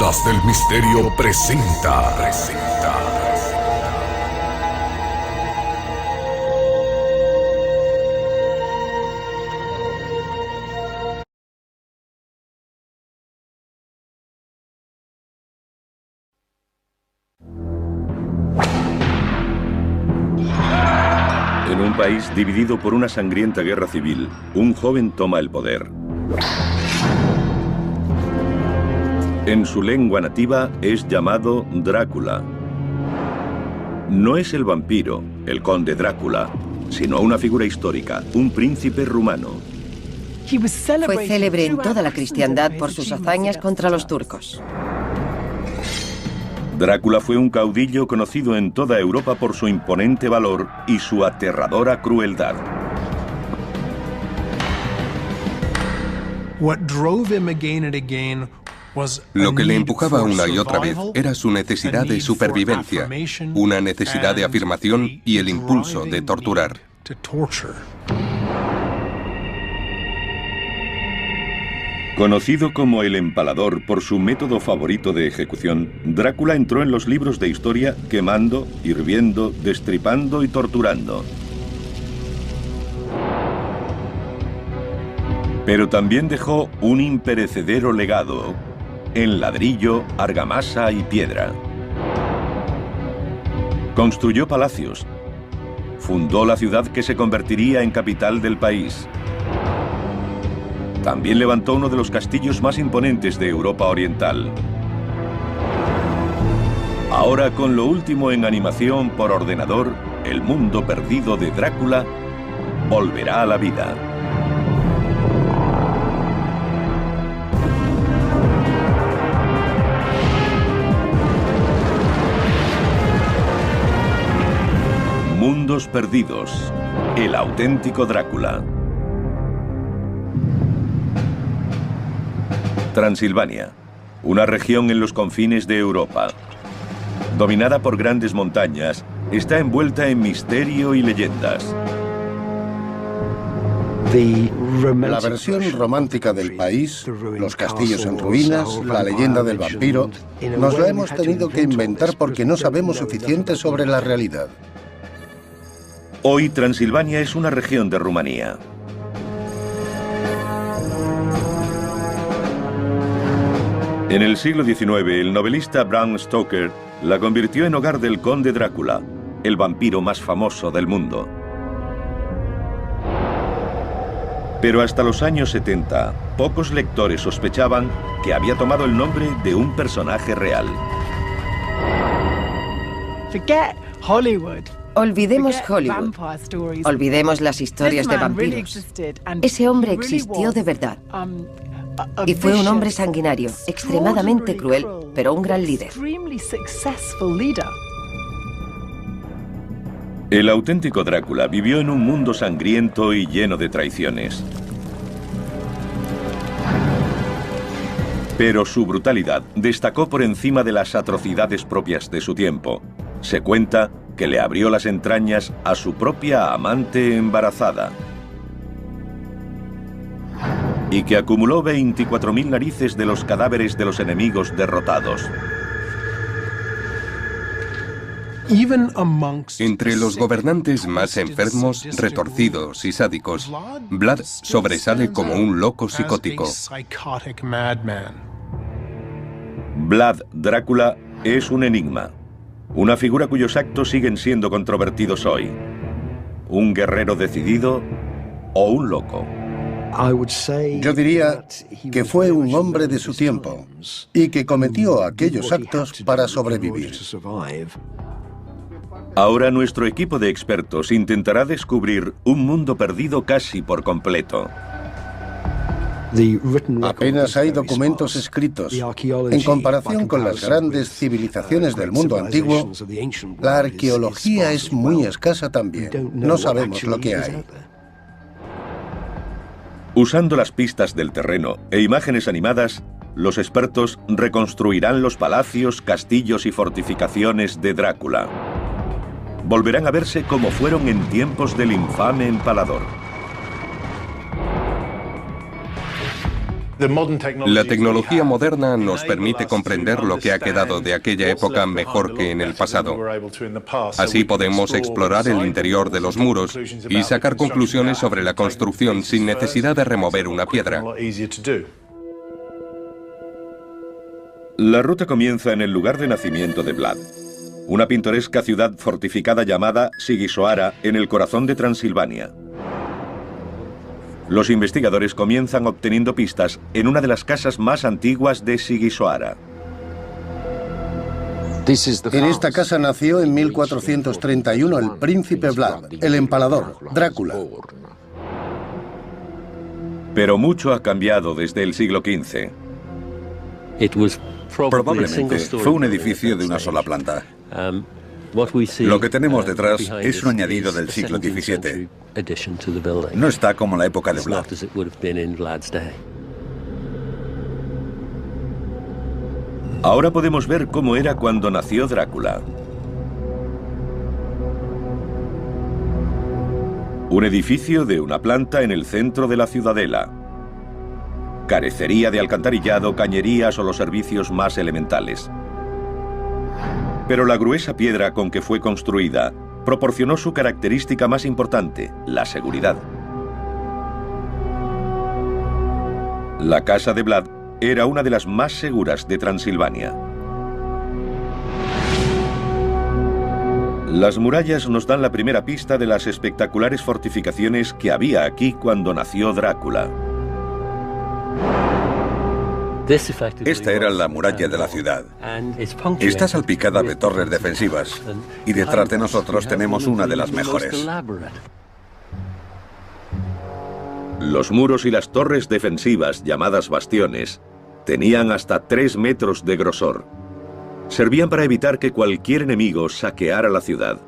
Ondas del Misterio presenta. En un país dividido por una sangrienta guerra civil, un joven toma el poder. En su lengua nativa es llamado Drácula. No es el vampiro, el conde Drácula, sino una figura histórica, un príncipe rumano. Fue célebre en toda la cristiandad por sus hazañas contra los turcos. Drácula fue un caudillo conocido en toda Europa por su imponente valor y su aterradora crueldad. Lo que le empujaba una y otra vez era su necesidad de supervivencia, una necesidad de afirmación y el impulso de torturar. Conocido como el Empalador por su método favorito de ejecución, Drácula entró en los libros de historia quemando, hirviendo, destripando y torturando. Pero también dejó un imperecedero legado en ladrillo, argamasa y piedra. Construyó palacios. Fundó la ciudad que se convertiría en capital del país. También levantó uno de los castillos más imponentes de Europa Oriental. Ahora, con lo último en animación por ordenador, el mundo perdido de Drácula volverá a la vida. Mundos perdidos. El auténtico Drácula. Transilvania, una región en los confines de Europa. Dominada por grandes montañas, está envuelta en misterio y leyendas. La versión romántica del país, los castillos en ruinas, la leyenda del vampiro, nos la hemos tenido que inventar porque no sabemos suficiente sobre la realidad. Hoy Transilvania es una región de Rumanía. En el siglo XIX, el novelista Bram Stoker la convirtió en hogar del conde Drácula, el vampiro más famoso del mundo. Pero hasta los años 70, pocos lectores sospechaban que había tomado el nombre de un personaje real. Olvidemos Hollywood. Olvidemos las historias de vampiros. Ese hombre existió de verdad. Y fue un hombre sanguinario, extremadamente cruel, pero un gran líder. El auténtico Drácula vivió en un mundo sangriento y lleno de traiciones. Pero su brutalidad destacó por encima de las atrocidades propias de su tiempo. Se cuenta que le abrió las entrañas a su propia amante embarazada. Y que acumuló 24.000 narices de los cadáveres de los enemigos derrotados. Entre los gobernantes más enfermos, retorcidos y sádicos, Vlad sobresale como un loco psicótico. Vlad Drácula es un enigma, una figura cuyos actos siguen siendo controvertidos hoy. ¿Un guerrero decidido o un loco? Yo diría que fue un hombre de su tiempo y que cometió aquellos actos para sobrevivir. Ahora nuestro equipo de expertos intentará descubrir un mundo perdido casi por completo. Apenas hay documentos escritos. En comparación con las grandes civilizaciones del mundo antiguo, la arqueología es muy escasa también. No sabemos lo que hay. Usando las pistas del terreno e imágenes animadas, los expertos reconstruirán los palacios, castillos y fortificaciones de Drácula. Volverán a verse como fueron en tiempos del infame Empalador. La tecnología moderna nos permite comprender lo que ha quedado de aquella época mejor que en el pasado. Así podemos explorar el interior de los muros y sacar conclusiones sobre la construcción sin necesidad de remover una piedra. La ruta comienza en el lugar de nacimiento de Vlad, una pintoresca ciudad fortificada llamada Sigisoara en el corazón de Transilvania. Los investigadores comienzan obteniendo pistas en una de las casas más antiguas de Sigisoara. En esta casa nació en 1431 el príncipe Vlad, el empalador, Drácula. Pero mucho ha cambiado desde el siglo XV. Probablemente fue un edificio de una sola planta. Lo que tenemos detrás es un añadido del siglo XVII. No está como en la época de Vlad. Ahora podemos ver cómo era cuando nació Drácula. Un edificio de una planta en el centro de la ciudadela. Carecería de alcantarillado, cañerías o los servicios más elementales. Pero la gruesa piedra con que fue construida proporcionó su característica más importante, la seguridad. La casa de Vlad era una de las más seguras de Transilvania. Las murallas nos dan la primera pista de las espectaculares fortificaciones que había aquí cuando nació Drácula. Esta era la muralla de la ciudad. Está salpicada de torres defensivas y detrás de nosotros tenemos una de las mejores. Los muros y las torres defensivas, llamadas bastiones, tenían hasta 3 metros de grosor. Servían para evitar que cualquier enemigo saqueara la ciudad.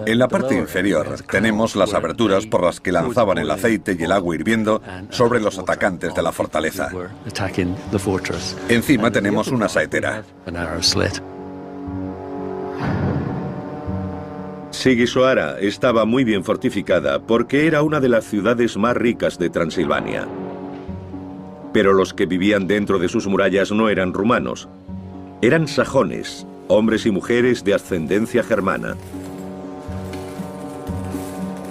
En la parte inferior tenemos las aberturas por las que lanzaban el aceite y el agua hirviendo sobre los atacantes de la fortaleza. Encima tenemos una saetera. Sigisoara estaba muy bien fortificada porque era una de las ciudades más ricas de Transilvania. Pero los que vivían dentro de sus murallas no eran rumanos. Eran sajones, hombres y mujeres de ascendencia germana.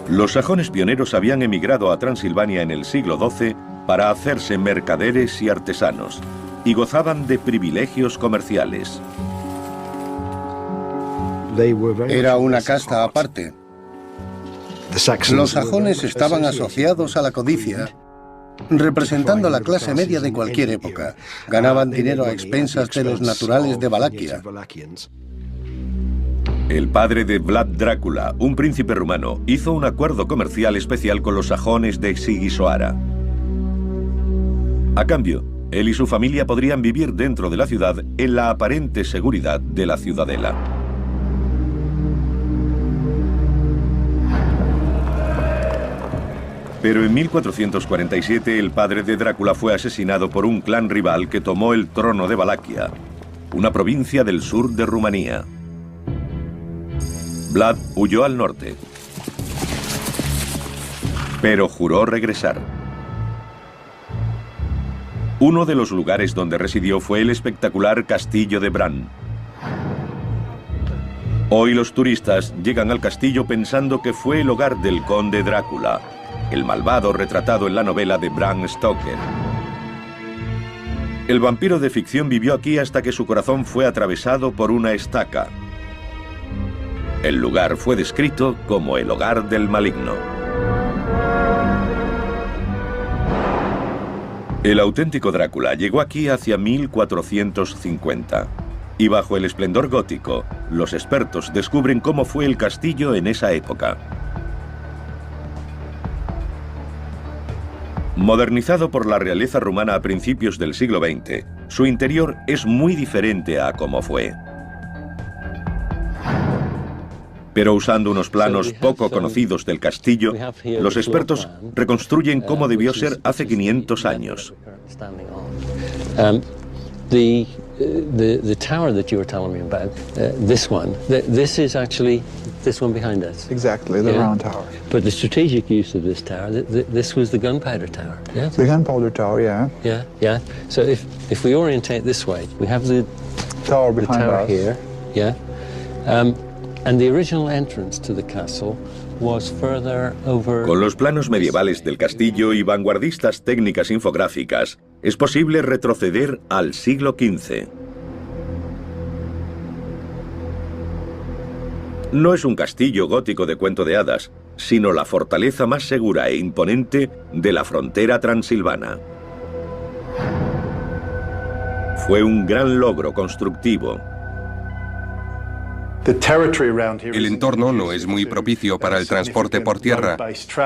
Los sajones pioneros habían emigrado a Transilvania en el siglo XII para hacerse mercaderes y artesanos, y gozaban de privilegios comerciales. Era una casta aparte. Los sajones estaban asociados a la codicia, representando la clase media de cualquier época. Ganaban dinero a expensas de los naturales de Valaquia. El padre de Vlad Drácula, un príncipe rumano, hizo un acuerdo comercial especial con los sajones de Sigisoara. A cambio, él y su familia podrían vivir dentro de la ciudad en la aparente seguridad de la ciudadela. Pero en 1447 el padre de Drácula fue asesinado por un clan rival que tomó el trono de Valaquia, una provincia del sur de Rumanía. Vlad huyó al norte, pero juró regresar. Uno de los lugares donde residió fue el espectacular castillo de Bran. Hoy los turistas llegan al castillo pensando que fue el hogar del conde Drácula, el malvado retratado en la novela de Bram Stoker. El vampiro de ficción vivió aquí hasta que su corazón fue atravesado por una estaca. El lugar fue descrito como el hogar del maligno. El auténtico Drácula llegó aquí hacia 1450. Y bajo el esplendor gótico, los expertos descubren cómo fue el castillo en esa época. Modernizado por la realeza rumana a principios del siglo XX, su interior es muy diferente a cómo fue. Pero usando unos planos poco conocidos del castillo, los expertos reconstruyen cómo debió ser hace 500 años. The tower that you were telling me about, this one, this is actually This one behind us. Exactly, the round tower. But the strategic use of this tower, this was the gunpowder tower. Yeah. The gunpowder tower, yeah. Yeah, yeah. So if we orientate this way, we have the tower behind us here. Yeah. And the original entrance to the castle was further over. Con los planos medievales del castillo y vanguardistas técnicas infográficas, es posible retroceder al siglo XV. No es un castillo gótico de cuento de hadas, sino la fortaleza más segura e imponente de la frontera transilvana. Fue un gran logro constructivo. El entorno no es muy propicio para el transporte por tierra,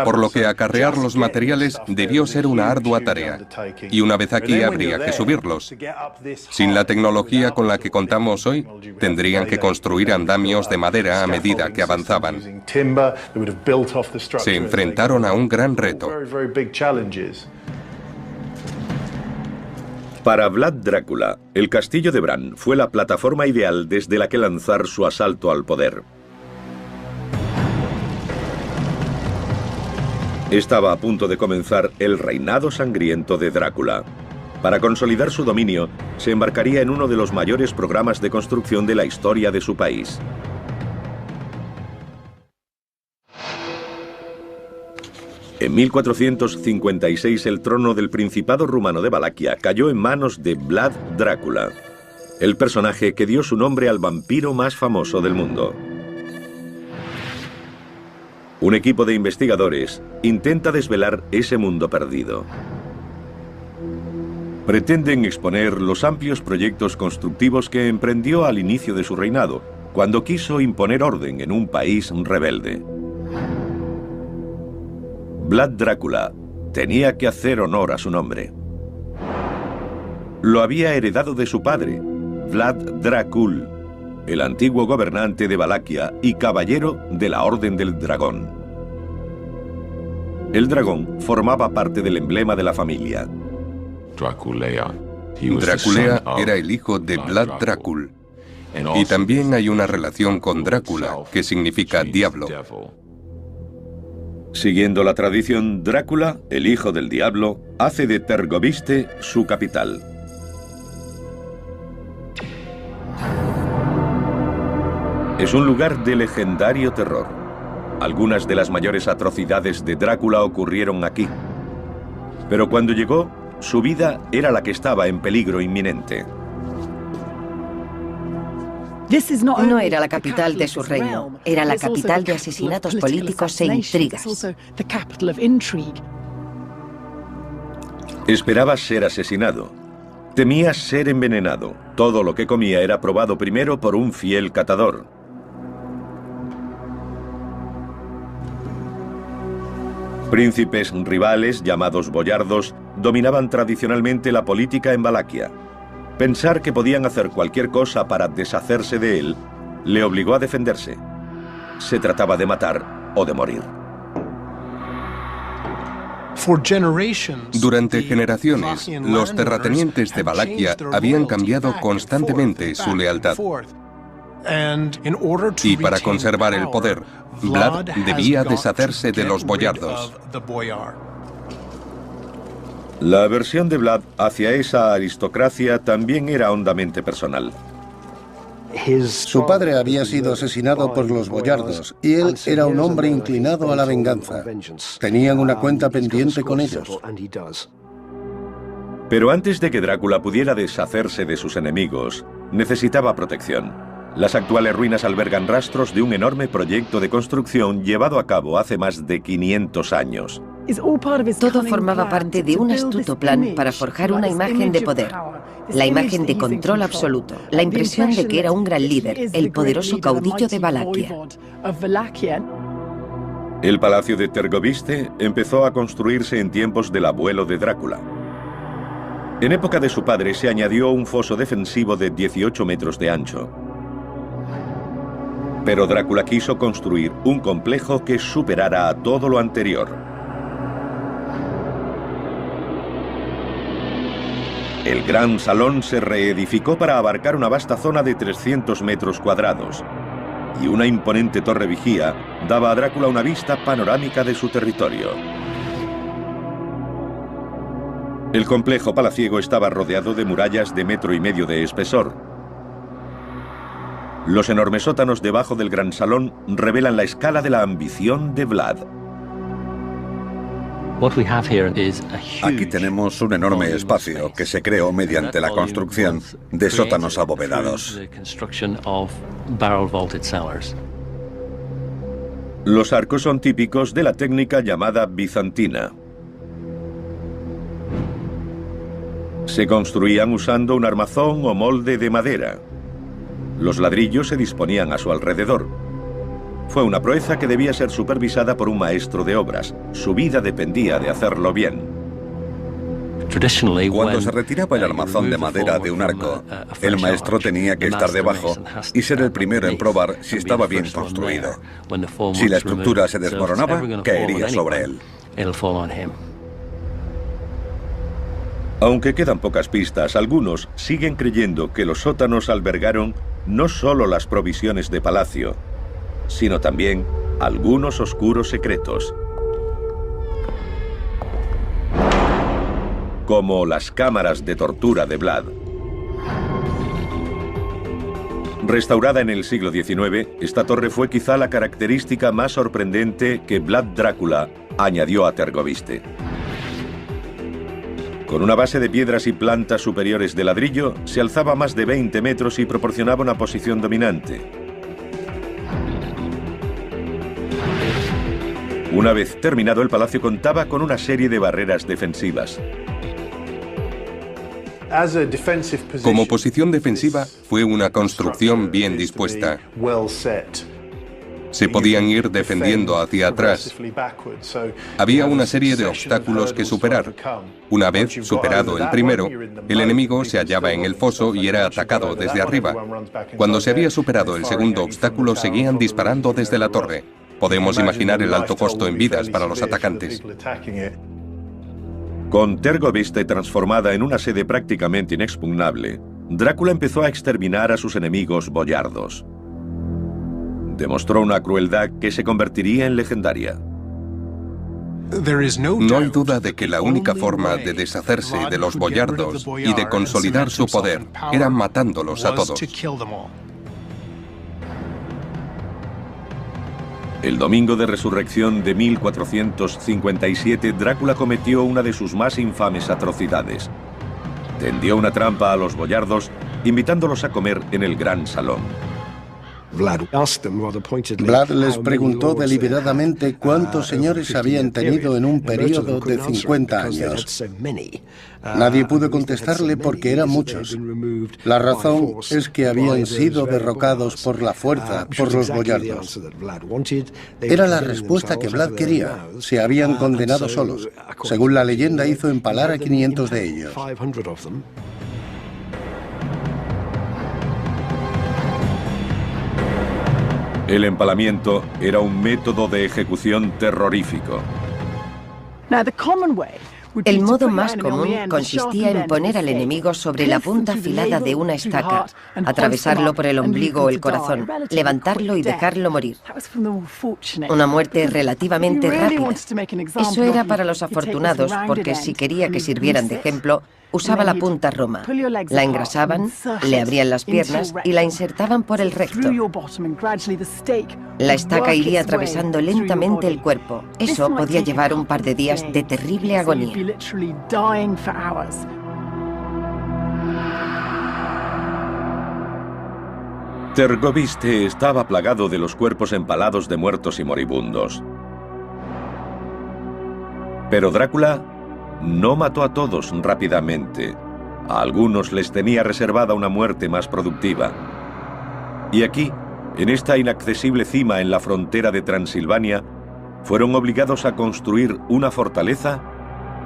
por lo que acarrear los materiales debió ser una ardua tarea, y una vez aquí habría que subirlos. Sin la tecnología con la que contamos hoy, tendrían que construir andamios de madera a medida que avanzaban. Se enfrentaron a un gran reto. Para Vlad Drácula, el castillo de Bran fue la plataforma ideal desde la que lanzar su asalto al poder. Estaba a punto de comenzar el reinado sangriento de Drácula. Para consolidar su dominio, se embarcaría en uno de los mayores programas de construcción de la historia de su país. En 1456 el trono del Principado rumano de Valaquia cayó en manos de Vlad Drácula, el personaje que dio su nombre al vampiro más famoso del mundo. Un equipo de investigadores intenta desvelar ese mundo perdido. Pretenden exponer los amplios proyectos constructivos que emprendió al inicio de su reinado, cuando quiso imponer orden en un país rebelde. Vlad Drácula tenía que hacer honor a su nombre. Lo había heredado de su padre, Vlad Dracul, el antiguo gobernante de Valaquia y caballero de la Orden del Dragón. El dragón formaba parte del emblema de la familia. Draculea era el hijo de Vlad Dracul, y también hay una relación con Drácula, que significa diablo. Siguiendo la tradición, Drácula, el hijo del diablo, hace de Tergoviste su capital. Es un lugar de legendario terror. Algunas de las mayores atrocidades de Drácula ocurrieron aquí. Pero cuando llegó, su vida era la que estaba en peligro inminente. No era la capital de su reino, era la capital de asesinatos políticos e intrigas. Esperaba ser asesinado. Temía ser envenenado. Todo lo que comía era probado primero por un fiel catador. Príncipes rivales, llamados boyardos, dominaban tradicionalmente la política en Valaquia. Pensar que podían hacer cualquier cosa para deshacerse de él le obligó a defenderse. Se trataba de matar o de morir. Durante generaciones, los terratenientes de Valaquia habían cambiado constantemente su lealtad. Y para conservar el poder, Vlad debía deshacerse de los boyardos. La aversión de Vlad hacia esa aristocracia también era hondamente personal. Su padre había sido asesinado por los boyardos y él era un hombre inclinado a la venganza. Tenían una cuenta pendiente con ellos. Pero antes de que Drácula pudiera deshacerse de sus enemigos, necesitaba protección. Las actuales ruinas albergan rastros de un enorme proyecto de construcción llevado a cabo hace más de 500 años. Todo formaba parte de un astuto plan para forjar una imagen de poder, la imagen de control absoluto, la impresión de que era un gran líder, el poderoso caudillo de Valaquia. El palacio de Tergoviste empezó a construirse en tiempos del abuelo de Drácula. En época de su padre se añadió un foso defensivo de 18 metros de ancho. Pero Drácula quiso construir un complejo que superara a todo lo anterior. El gran salón se reedificó para abarcar una vasta zona de 300 metros cuadrados. y una imponente torre vigía daba a Drácula una vista panorámica de su territorio. El complejo palaciego estaba rodeado de murallas de 1,5 metros de espesor. Los enormes sótanos debajo del gran salón revelan la escala de la ambición de Vlad. Aquí tenemos un enorme espacio que se creó mediante la construcción de sótanos abovedados. Los arcos son típicos de la técnica llamada bizantina. Se construían usando un armazón o molde de madera. Los ladrillos se disponían a su alrededor. Fue una proeza que debía ser supervisada por un maestro de obras. Su vida dependía de hacerlo bien. Cuando se retiraba el armazón de madera de un arco, el maestro tenía que estar debajo y ser el primero en probar si estaba bien construido. Si la estructura se desmoronaba, caería sobre él. Aunque quedan pocas pistas, algunos siguen creyendo que los sótanos albergaron no solo las provisiones de palacio, sino también algunos oscuros secretos, como las cámaras de tortura de Vlad. Restaurada en el siglo XIX, esta torre fue quizá la característica más sorprendente que Vlad Drácula añadió a Tergoviste. Con una base de piedras y plantas superiores de ladrillo, se alzaba más de 20 metros y proporcionaba una posición dominante. Una vez terminado, el palacio contaba con una serie de barreras defensivas. Como posición defensiva, fue una construcción bien dispuesta. Se podían ir defendiendo hacia atrás. Había una serie de obstáculos que superar. Una vez superado el primero, el enemigo se hallaba en el foso y era atacado desde arriba. Cuando se había superado el segundo obstáculo, seguían disparando desde la torre. Podemos imaginar el alto costo en vidas para los atacantes. Con Tergoviste transformada en una sede prácticamente inexpugnable, Drácula empezó a exterminar a sus enemigos boyardos. Demostró una crueldad que se convertiría en legendaria. No hay duda de que la única forma de deshacerse de los boyardos y de consolidar su poder era matándolos a todos. El domingo de resurrección de 1457, Drácula cometió una de sus más infames atrocidades. Tendió una trampa a los boyardos, invitándolos a comer en el gran salón. Vlad les preguntó deliberadamente cuántos señores habían tenido en un periodo de 50 años. Nadie pudo contestarle porque eran muchos. La razón es que habían sido derrocados por la fuerza por los boyardos. Era la respuesta que Vlad quería. Se habían condenado solos. Según la leyenda, hizo empalar a 500 de ellos. El empalamiento era un método de ejecución terrorífico. El modo más común consistía en poner al enemigo sobre la punta afilada de una estaca, atravesarlo por el ombligo o el corazón, levantarlo y dejarlo morir. Una muerte relativamente rápida. Eso era para los afortunados, porque si quería que sirvieran de ejemplo, usaba la punta roma. La engrasaban, le abrían las piernas y la insertaban por el recto. La estaca iría atravesando lentamente el cuerpo. Eso podía llevar un par de días de terrible agonía. Tergoviste estaba plagado de los cuerpos empalados de muertos y moribundos. Pero Drácula no mató a todos rápidamente. A algunos les tenía reservada una muerte más productiva. Y aquí, en esta inaccesible cima en la frontera de Transilvania, fueron obligados a construir una fortaleza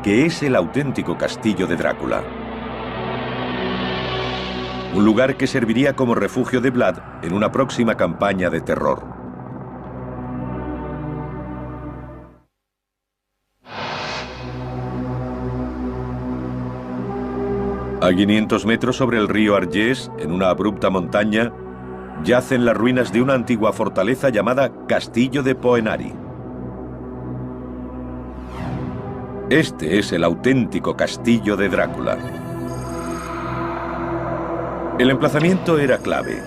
que es el auténtico castillo de Drácula. Un lugar que serviría como refugio de Vlad en una próxima campaña de terror. A 500 metros sobre el río Argés, en una abrupta montaña, yacen las ruinas de una antigua fortaleza llamada Castillo de Poenari. Este es el auténtico castillo de Drácula. El emplazamiento era clave.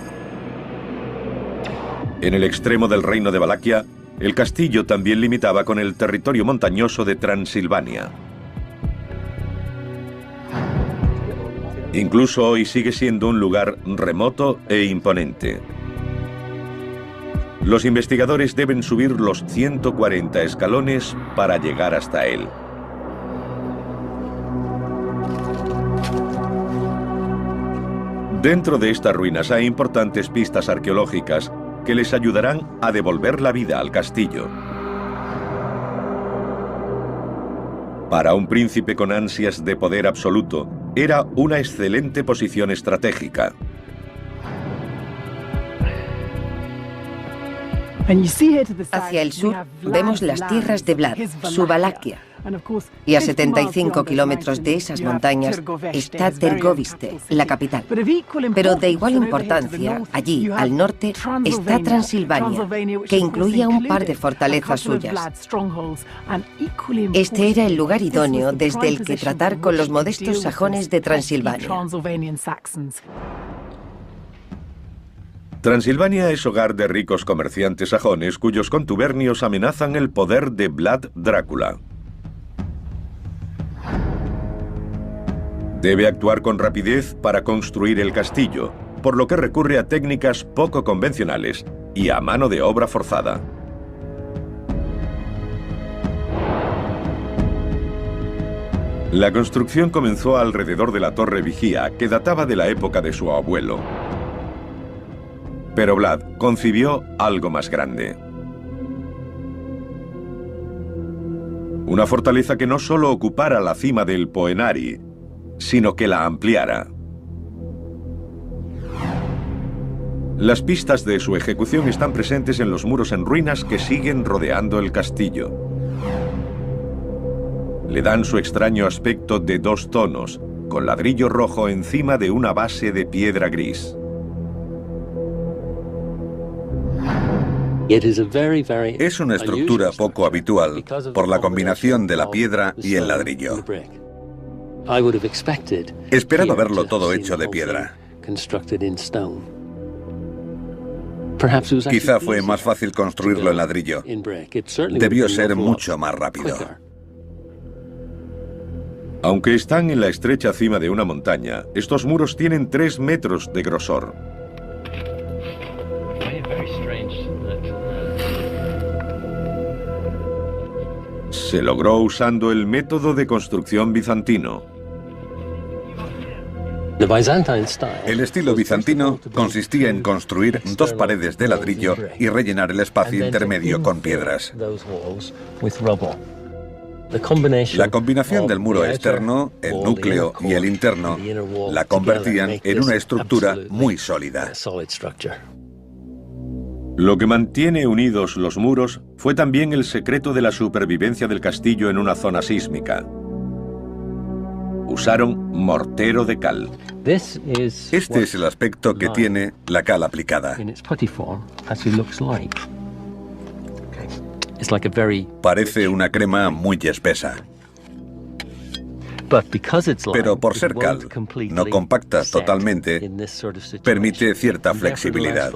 En el extremo del reino de Valaquia, el castillo también limitaba con el territorio montañoso de Transilvania. Incluso hoy sigue siendo un lugar remoto e imponente. Los investigadores deben subir los 140 escalones para llegar hasta él. Dentro de estas ruinas hay importantes pistas arqueológicas que les ayudarán a devolver la vida al castillo. Para un príncipe con ansias de poder absoluto, era una excelente posición estratégica. Hacia el sur vemos las tierras de Vlad, su Valaquia. Y a 75 kilómetros de esas montañas está Tergoviste, la capital. Pero de igual importancia, allí, al norte, está Transilvania, que incluía un par de fortalezas suyas. Este era el lugar idóneo desde el que tratar con los modestos sajones de Transilvania. Transilvania es hogar de ricos comerciantes sajones cuyos contubernios amenazan el poder de Vlad Drácula. Debe actuar con rapidez para construir el castillo, por lo que recurre a técnicas poco convencionales y a mano de obra forzada. La construcción comenzó alrededor de la torre vigía, que databa de la época de su abuelo. Pero Vlad concibió algo más grande. Una fortaleza que no solo ocupara la cima del Poenari, sino que la ampliara. Las pistas de su ejecución están presentes en los muros en ruinas que siguen rodeando el castillo. Le dan su extraño aspecto de 2 tonos, con ladrillo rojo encima de una base de piedra gris. Es una estructura poco habitual por la combinación de la piedra y el ladrillo. Esperaba verlo todo hecho de piedra. Quizá fue más fácil construirlo en ladrillo. Debió ser mucho más rápido. Aunque están en la estrecha cima de una montaña, estos muros tienen 3 metros de grosor. Se logró usando el método de construcción bizantino. El estilo bizantino consistía en construir 2 paredes de ladrillo y rellenar el espacio intermedio con piedras. La combinación del muro externo, el núcleo y el interno la convertían en una estructura muy sólida. Lo que mantiene unidos los muros fue también el secreto de la supervivencia del castillo en una zona sísmica. Usaron mortero de cal. Este es el aspecto que tiene la cal aplicada. Parece una crema muy espesa. Pero por ser cal, no compacta totalmente, permite cierta flexibilidad.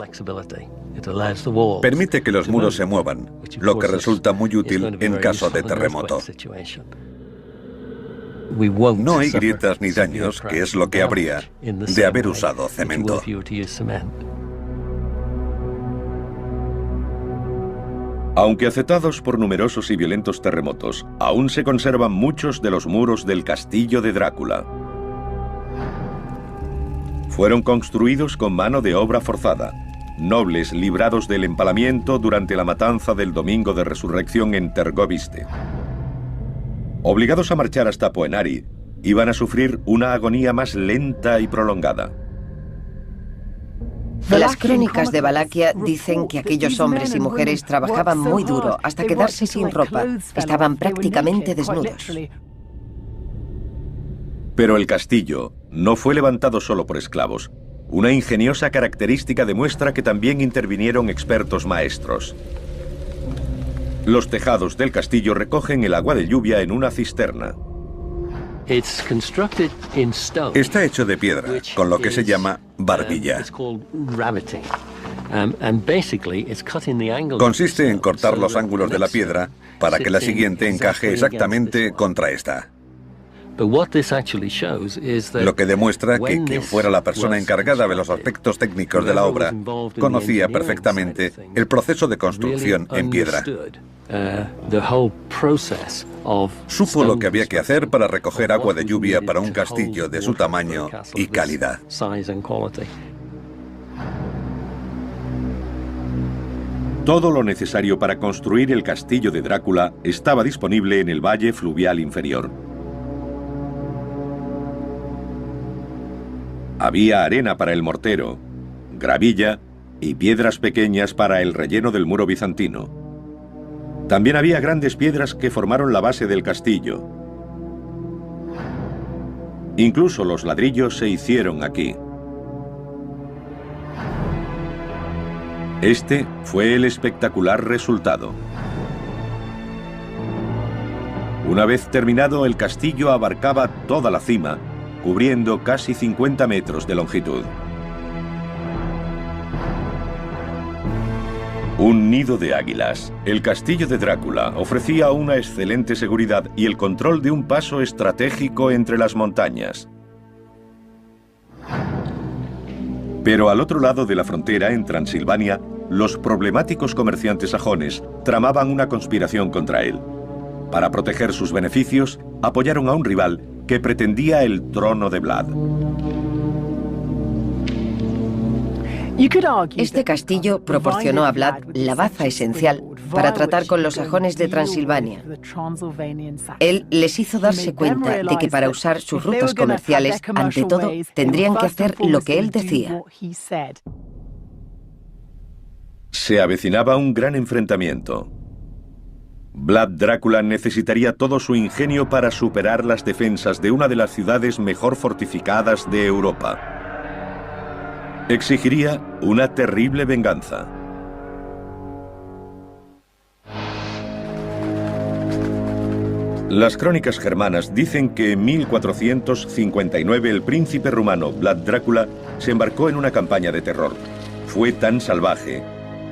Permite que los muros se muevan, lo que resulta muy útil en caso de terremoto. No hay grietas ni daños, que es lo que habría de haber usado cemento. Aunque afectados por numerosos y violentos terremotos, aún se conservan muchos de los muros del castillo de Drácula. Fueron construidos con mano de obra forzada, nobles librados del empalamiento durante la matanza del Domingo de Resurrección en Tergoviste. Obligados a marchar hasta Poenari, iban a sufrir una agonía más lenta y prolongada. Las crónicas de Valaquia dicen que aquellos hombres y mujeres trabajaban muy duro hasta quedarse sin ropa. Estaban prácticamente desnudos. Pero el castillo no fue levantado solo por esclavos, Una ingeniosa característica demuestra que también intervinieron expertos maestros. Los tejados del castillo recogen el agua de lluvia en una cisterna. Está hecho de piedra, con lo que se llama barbilla. Consiste en cortar los ángulos de la piedra para que la siguiente encaje exactamente contra esta. Lo que demuestra que quien fuera la persona encargada de los aspectos técnicos de la obra conocía perfectamente el proceso de construcción en piedra. Supo lo que había que hacer para recoger agua de lluvia para un castillo de su tamaño y calidad. Todo lo necesario para construir el castillo de Drácula estaba disponible en el valle fluvial inferior. Había arena para el mortero, gravilla y piedras pequeñas para el relleno del muro bizantino. También había grandes piedras que formaron la base del castillo. Incluso los ladrillos se hicieron aquí. Este fue el espectacular resultado. Una vez terminado, el castillo abarcaba toda la cima, cubriendo casi 50 metros de longitud. Un nido de águilas. El castillo de Drácula ofrecía una excelente seguridad y el control de un paso estratégico entre las montañas. Pero al otro lado de la frontera, en Transilvania, los problemáticos comerciantes sajones tramaban una conspiración contra él. Para proteger sus beneficios, apoyaron a un rival que pretendía el trono de Vlad. Este castillo proporcionó a Vlad la baza esencial para tratar con los sajones de Transilvania. Él les hizo darse cuenta de que para usar sus rutas comerciales, ante todo, tendrían que hacer lo que él decía. Se avecinaba un gran enfrentamiento. Vlad Drácula necesitaría todo su ingenio para superar las defensas de una de las ciudades mejor fortificadas de Europa. Exigiría una terrible venganza. Las crónicas germanas dicen que en 1459 el príncipe rumano Vlad Drácula se embarcó en una campaña de terror. Fue tan salvaje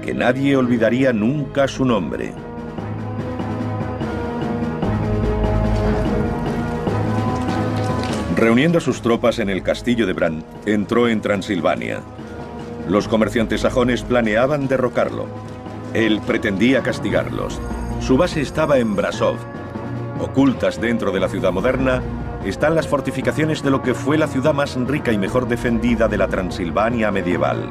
que nadie olvidaría nunca su nombre. Reuniendo a sus tropas en el castillo de Bran, entró en Transilvania. Los comerciantes sajones planeaban derrocarlo. Él pretendía castigarlos. Su base estaba en Brasov. Ocultas dentro de la ciudad moderna están las fortificaciones de lo que fue la ciudad más rica y mejor defendida de la Transilvania medieval.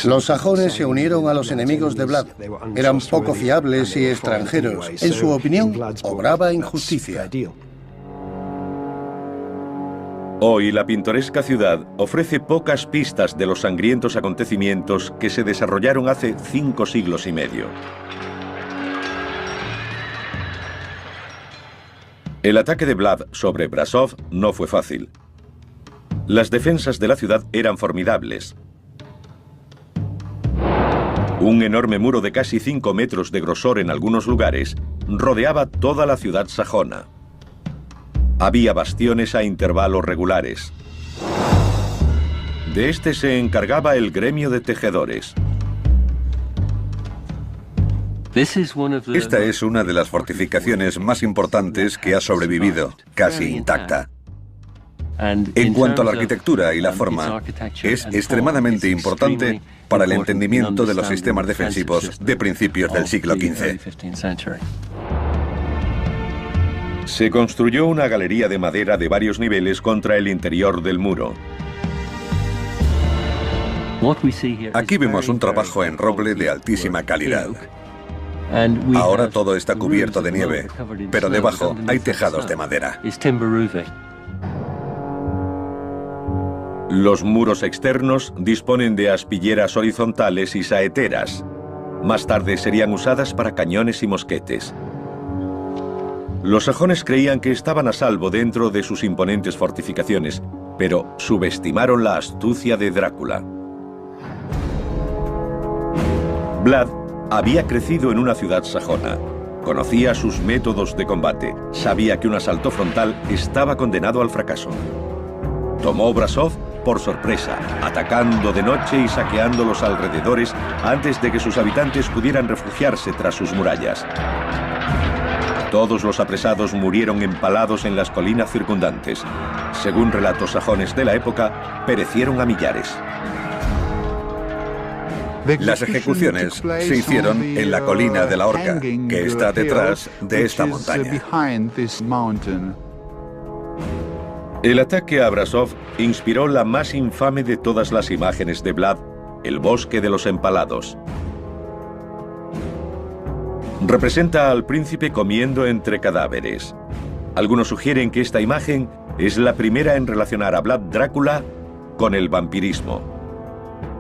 Los sajones se unieron a los enemigos de Vlad. Eran poco fiables y extranjeros. En su opinión, obraba injusticia. Hoy la pintoresca ciudad ofrece pocas pistas de los sangrientos acontecimientos que se desarrollaron hace 5 siglos y medio. El ataque de Vlad sobre Brasov no fue fácil. Las defensas de la ciudad eran formidables. Un enorme muro de casi 5 metros de grosor en algunos lugares rodeaba toda la ciudad sajona. Había bastiones a intervalos regulares. De este se encargaba el gremio de tejedores. Esta es una de las fortificaciones más importantes que ha sobrevivido, casi intacta. En cuanto a la arquitectura y la forma, es extremadamente importante para el entendimiento de los sistemas defensivos de principios del siglo XV. Se construyó una galería de madera de varios niveles contra el interior del muro. Aquí vemos un trabajo en roble de altísima calidad. Ahora todo está cubierto de nieve, pero debajo hay tejados de madera. Los muros externos disponen de aspilleras horizontales y saeteras. Más tarde serían usadas para cañones y mosquetes. Los sajones creían que estaban a salvo dentro de sus imponentes fortificaciones, pero subestimaron la astucia de Drácula. Vlad había crecido en una ciudad sajona. Conocía sus métodos de combate. Sabía que un asalto frontal estaba condenado al fracaso. Tomó Brasov por sorpresa, atacando de noche y saqueando los alrededores antes de que sus habitantes pudieran refugiarse tras sus murallas. Todos los apresados murieron empalados en las colinas circundantes. Según relatos sajones de la época, perecieron a millares. Las ejecuciones se hicieron en la colina de la Horca, que está detrás de esta montaña. El ataque a Brasov inspiró la más infame de todas las imágenes de Vlad, el bosque de los empalados. Representa al príncipe comiendo entre cadáveres. Algunos sugieren que esta imagen es la primera en relacionar a Vlad Drácula con el vampirismo.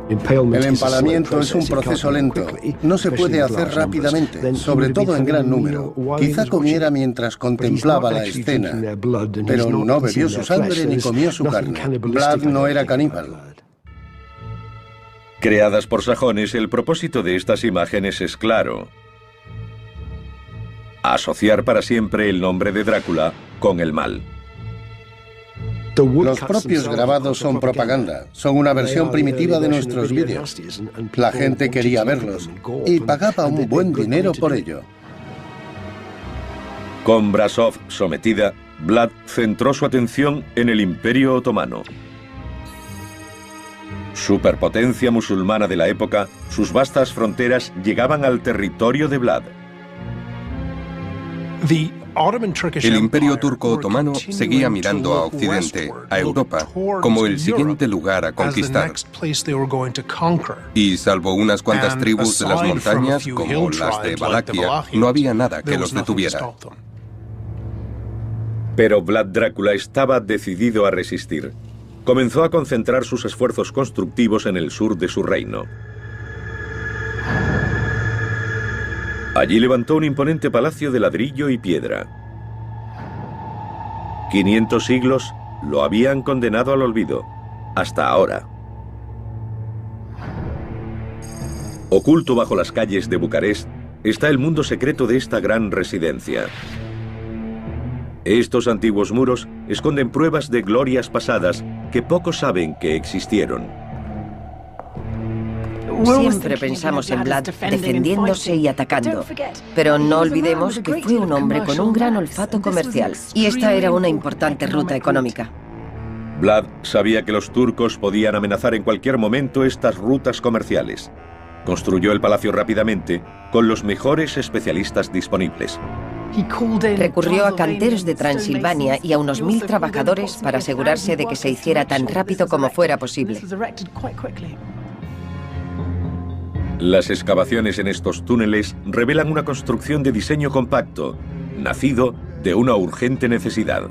El empalamiento es un proceso lento. No se puede hacer rápidamente, sobre todo en gran número. Quizá comiera mientras contemplaba la escena, pero no bebió su sangre ni comió su carne. Vlad no era caníbal. Creadas por sajones, el propósito de estas imágenes es claro: asociar para siempre el nombre de Drácula con el mal. Los propios grabados son propaganda, son una versión primitiva de nuestros vídeos. La gente quería verlos y pagaba un buen dinero por ello. Con Brasov sometida, Vlad centró su atención en el Imperio Otomano. Superpotencia musulmana de la época, sus vastas fronteras llegaban al territorio de Vlad. El Imperio Turco Otomano seguía mirando a Occidente, a Europa, como el siguiente lugar a conquistar. Y salvo unas cuantas tribus de las montañas, como las de Valaquia, no había nada que los detuviera. Pero Vlad Drácula estaba decidido a resistir. Comenzó a concentrar sus esfuerzos constructivos en el sur de su reino. Allí levantó un imponente palacio de ladrillo y piedra. 500 siglos lo habían condenado al olvido, hasta ahora. Oculto bajo las calles de Bucarest está el mundo secreto de esta gran residencia. Estos antiguos muros esconden pruebas de glorias pasadas que pocos saben que existieron. Siempre pensamos en Vlad defendiéndose y atacando, pero no olvidemos que fue un hombre con un gran olfato comercial, y esta era una importante ruta económica. Vlad sabía que los turcos podían amenazar en cualquier momento estas rutas comerciales. Construyó el palacio rápidamente, con los mejores especialistas disponibles. Recurrió a canteros de Transilvania y a unos 1000 trabajadores para asegurarse de que se hiciera tan rápido como fuera posible. Las excavaciones en estos túneles revelan una construcción de diseño compacto, nacido de una urgente necesidad.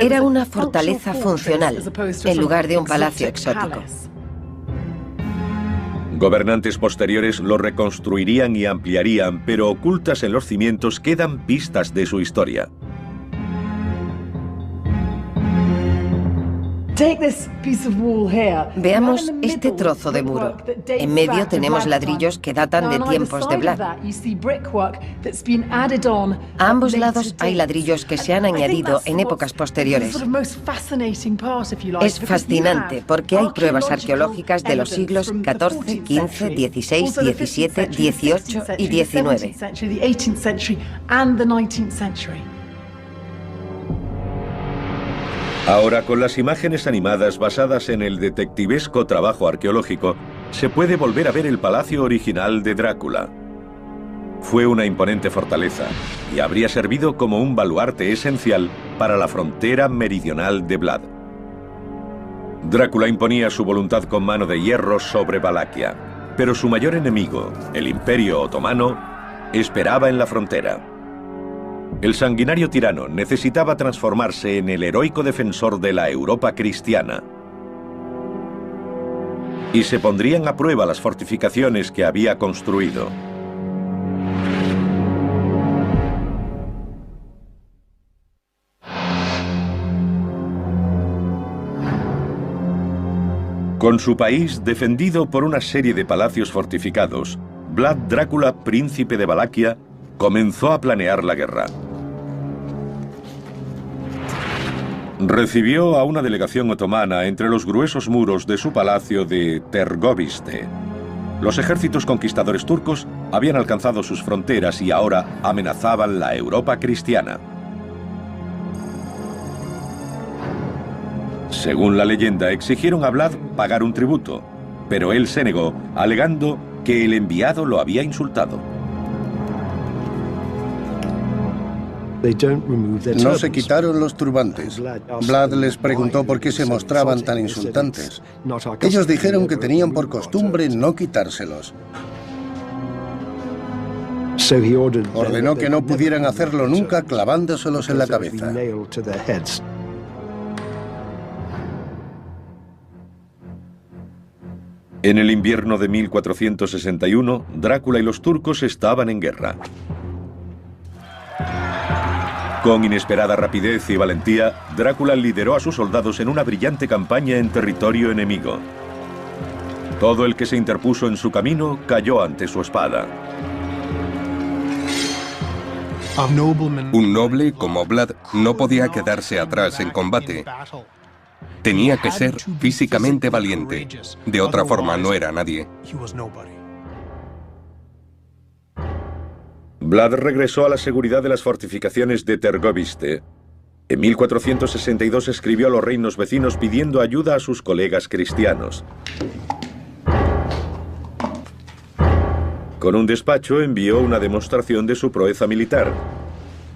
Era una fortaleza funcional, en lugar de un palacio exótico. Gobernantes posteriores lo reconstruirían y ampliarían, pero ocultas en los cimientos quedan pistas de su historia. Veamos este trozo de muro. En medio tenemos ladrillos que datan de tiempos de Vlad. A ambos lados hay ladrillos que se han añadido en épocas posteriores. Es fascinante porque hay pruebas arqueológicas de los siglos XIV, XV, XVI, XVII, XVIII y XIX. Ahora, con las imágenes animadas basadas en el detectivesco trabajo arqueológico, se puede volver a ver el palacio original de Drácula. Fue una imponente fortaleza y habría servido como un baluarte esencial para la frontera meridional de Vlad. Drácula imponía su voluntad con mano de hierro sobre Valaquia, pero su mayor enemigo, el Imperio Otomano, esperaba en la frontera. El sanguinario tirano necesitaba transformarse en el heroico defensor de la Europa cristiana. Y se pondrían a prueba las fortificaciones que había construido. Con su país defendido por una serie de palacios fortificados, Vlad Drácula, príncipe de Valaquia, comenzó a planear la guerra. Recibió a una delegación otomana entre los gruesos muros de su palacio de Tergoviste. Los ejércitos conquistadores turcos habían alcanzado sus fronteras y ahora amenazaban la Europa cristiana. Según la leyenda, exigieron a Vlad pagar un tributo, pero él se negó, alegando que el enviado lo había insultado. No se quitaron los turbantes. Vlad les preguntó por qué se mostraban tan insultantes. Ellos dijeron que tenían por costumbre no quitárselos. Ordenó que no pudieran hacerlo nunca clavándoselos en la cabeza. En el invierno de 1461, Drácula y los turcos estaban en guerra. Con inesperada rapidez y valentía, Drácula lideró a sus soldados en una brillante campaña en territorio enemigo. Todo el que se interpuso en su camino cayó ante su espada. Un noble como Vlad no podía quedarse atrás en combate. Tenía que ser físicamente valiente. De otra forma no era nadie. Vlad regresó a la seguridad de las fortificaciones de Tergoviste. En 1462 escribió a los reinos vecinos pidiendo ayuda a sus colegas cristianos. Con un despacho envió una demostración de su proeza militar.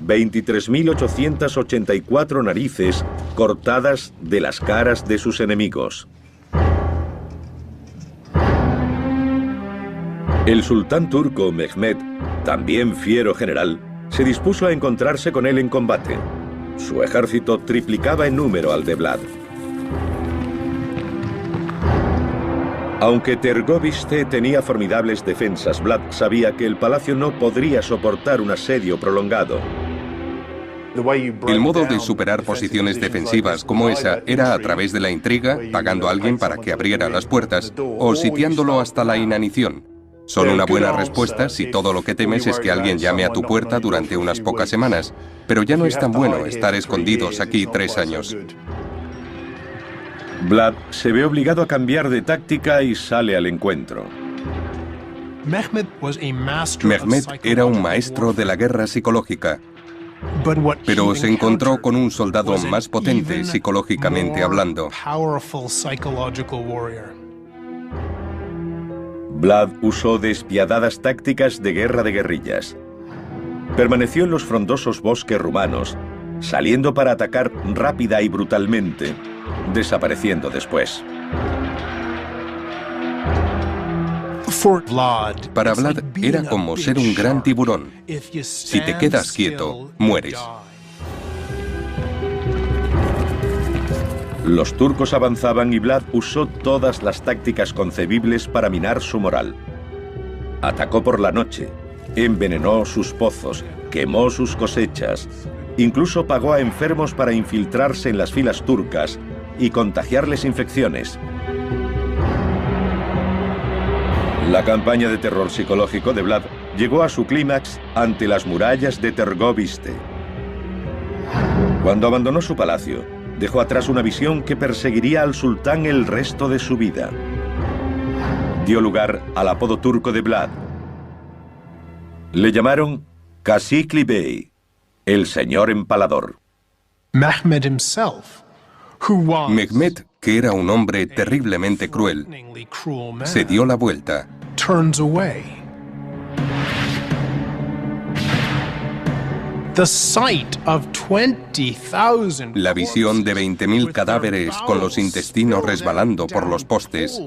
23.884 narices cortadas de las caras de sus enemigos. El sultán turco Mehmed, también fiero general, se dispuso a encontrarse con él en combate. Su ejército triplicaba en número al de Vlad. Aunque Tergoviste tenía formidables defensas, Vlad sabía que el palacio no podría soportar un asedio prolongado. El modo de superar posiciones defensivas como esa era a través de la intriga, pagando a alguien para que abriera las puertas, o sitiándolo hasta la inanición. Son una buena respuesta si todo lo que temes es que alguien llame a tu puerta durante unas pocas semanas, pero ya no es tan bueno estar escondidos aquí 3 años. Vlad se ve obligado a cambiar de táctica y sale al encuentro. Mehmed era un maestro de la guerra psicológica, pero se encontró con un soldado más potente psicológicamente hablando. Vlad usó despiadadas tácticas de guerra de guerrillas. Permaneció en los frondosos bosques rumanos, saliendo para atacar rápida y brutalmente, desapareciendo después. Para Vlad era como ser un gran tiburón. Si te quedas quieto, mueres. Los turcos avanzaban y Vlad usó todas las tácticas concebibles para minar su moral. Atacó por la noche, envenenó sus pozos, quemó sus cosechas, incluso pagó a enfermos para infiltrarse en las filas turcas y contagiarles infecciones. La campaña de terror psicológico de Vlad llegó a su clímax ante las murallas de Tergoviste. Cuando abandonó su palacio, dejó atrás una visión que perseguiría al sultán el resto de su vida. Dio lugar al apodo turco de Vlad. Le llamaron Casikli Bey, el señor empalador. Mehmed, que era un hombre terriblemente cruel, se dio la vuelta. La visión de 20.000 cadáveres con los intestinos resbalando por los postes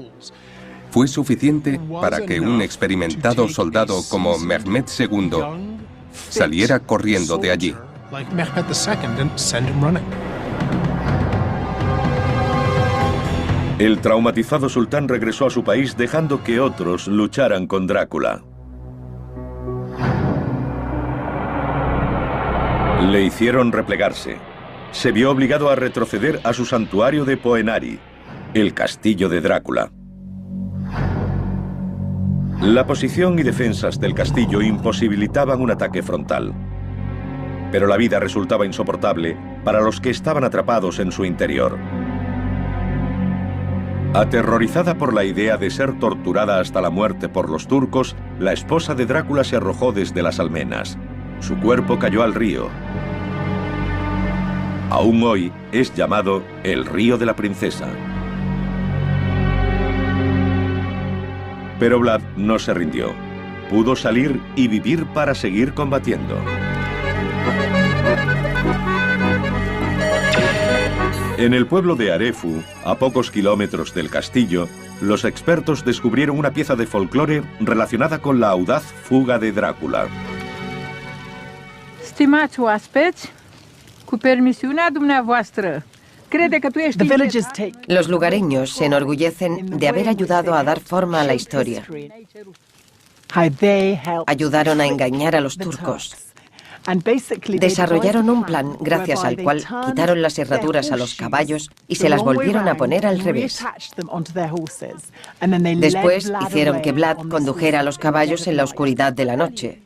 fue suficiente para que un experimentado soldado como Mehmed II saliera corriendo de allí. El traumatizado sultán regresó a su país dejando que otros lucharan con Drácula. Le hicieron replegarse. Se vio obligado a retroceder a su santuario de Poenari. El castillo de Drácula. La posición y defensas del castillo imposibilitaban un ataque frontal. Pero la vida resultaba insoportable para los que estaban atrapados en su interior. Aterrorizada por la idea de ser torturada hasta la muerte por los turcos, la esposa de Drácula se arrojó desde las almenas. Su cuerpo cayó al río. Aún hoy es llamado el Río de la Princesa. Pero Vlad no se rindió. Pudo salir y vivir para seguir combatiendo. En el pueblo de Arefu, a pocos kilómetros del castillo, los expertos descubrieron una pieza de folclore relacionada con la audaz fuga de Drácula. Stimați oaspeți, cu permisiunea dumneavoastră, crede că tu ești... Los lugareños se enorgullecen de haber ayudado a dar forma a la historia. Ayudaron a engañar a los turcos. Desarrollaron un plan gracias al cual quitaron las herraduras a los caballos y se las volvieron a poner al revés. Después hicieron que Vlad condujera a los caballos en la oscuridad de la noche.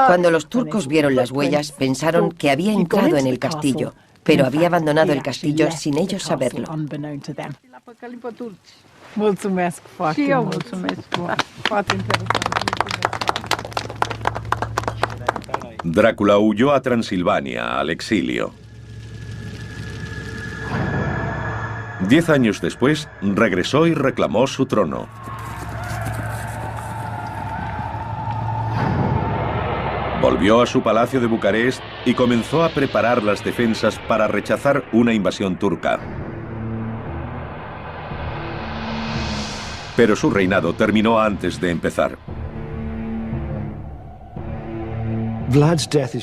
Cuando los turcos vieron las huellas, pensaron que había entrado en el castillo, pero había abandonado el castillo sin ellos saberlo. Drácula huyó a Transilvania, al exilio. 10 años después, regresó y reclamó su trono. Volvió a su palacio de Bucarest y comenzó a preparar las defensas para rechazar una invasión turca. Pero su reinado terminó antes de empezar.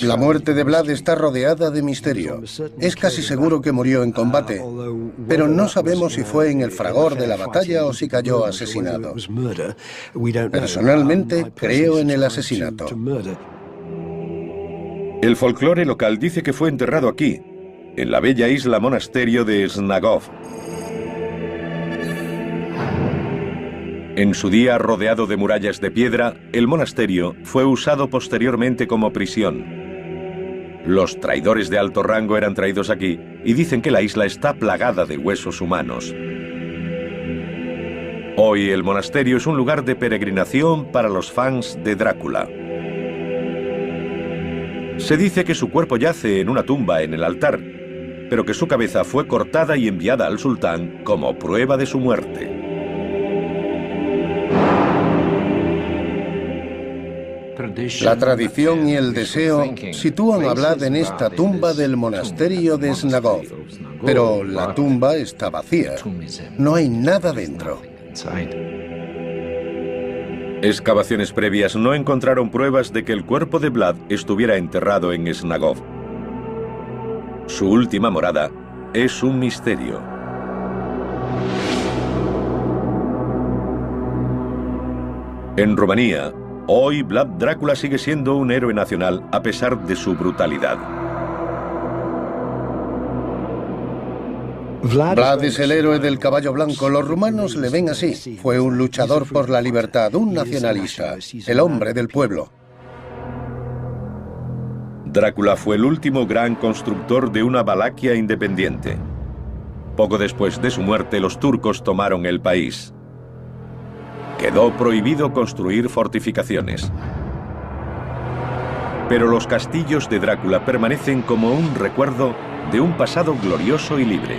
La muerte de Vlad está rodeada de misterio. Es casi seguro que murió en combate, pero no sabemos si fue en el fragor de la batalla o si cayó asesinado. Personalmente, creo en el asesinato. El folclore local dice que fue enterrado aquí, en la bella isla monasterio de Snagov. En su día rodeado de murallas de piedra, el monasterio fue usado posteriormente como prisión. Los traidores de alto rango eran traídos aquí y dicen que la isla está plagada de huesos humanos. Hoy el monasterio es un lugar de peregrinación para los fans de Drácula. Se dice que su cuerpo yace en una tumba en el altar, pero que su cabeza fue cortada y enviada al sultán como prueba de su muerte. La tradición y el deseo sitúan a Vlad en esta tumba del monasterio de Snagov, pero la tumba está vacía. No hay nada dentro. Excavaciones previas no encontraron pruebas de que el cuerpo de Vlad estuviera enterrado en Snagov. Su última morada es un misterio. En Rumanía, hoy Vlad Drácula sigue siendo un héroe nacional a pesar de su brutalidad. Vlad es el héroe del caballo blanco. Los rumanos le ven así. Fue un luchador por la libertad, un nacionalista, el hombre del pueblo. Drácula fue el último gran constructor de una Valaquia independiente. Poco después de su muerte, los turcos tomaron el país. Quedó prohibido construir fortificaciones. Pero los castillos de Drácula permanecen como un recuerdo de un pasado glorioso y libre.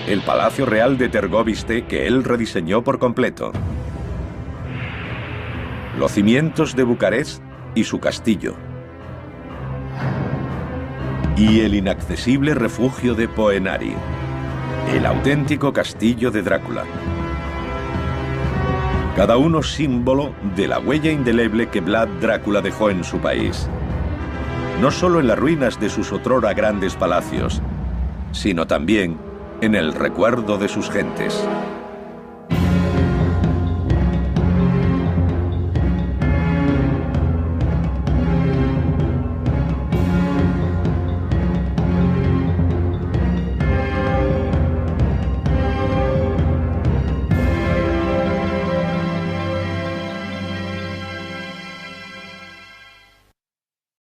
El Palacio Real de Tergoviste, que él rediseñó por completo. Los cimientos de Bucarest y su castillo. Y el inaccesible refugio de Poenari, el auténtico castillo de Drácula. Cada uno símbolo de la huella indeleble que Vlad Drácula dejó en su país. No solo en las ruinas de sus otrora grandes palacios, sino también en el recuerdo de sus gentes.